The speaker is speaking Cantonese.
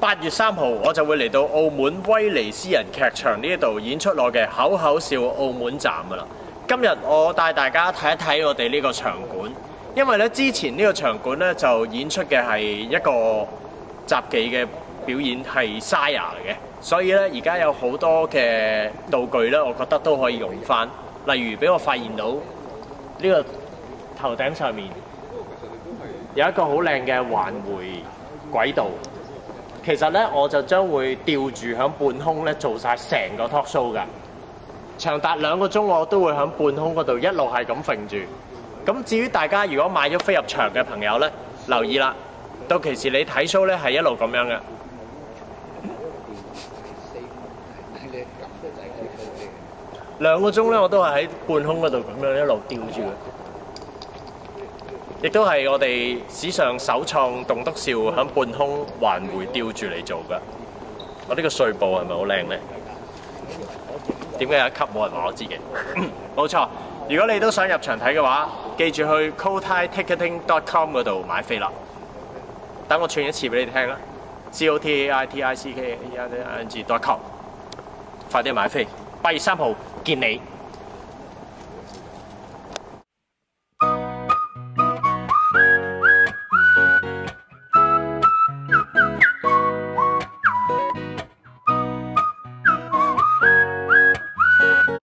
8月3號我就會嚟到澳門威尼斯人劇場呢度演出我嘅口口笑澳門站噶啦。今日我帶大家睇一睇我哋呢個場館，因為咧之前呢個場館咧就演出嘅係一個雜技嘅表演，係 Saya 嚟嘅，所以咧而家有好多嘅道具咧，我覺得都可以用翻。例如俾我發現到呢個頭頂上面有一個好靚嘅環迴軌道。其實咧，我就將會吊住響半空咧做晒成個 talk show 㗎，長達2個鐘，我都會響半空嗰度一路係咁揈住。咁至於大家如果買咗飛入場嘅朋友咧，留意啦，到其時你睇 show 咧係一路咁樣嘅。2個鐘咧，我都係喺半空嗰度咁樣一路吊住嘅。亦都係我哋史上首創棟篤笑喺半空環迴吊住嚟做㗎。我呢個碎步係咪好靚呢？點解有一級冇人話我知嘅？冇錯，如果你都想入場睇嘅話，記住去 kotaiticketing.com 嗰度買飛啦。等我串一次俾你聽啦 ，kotaiticketing.com， 快啲買飛，8月3號見你。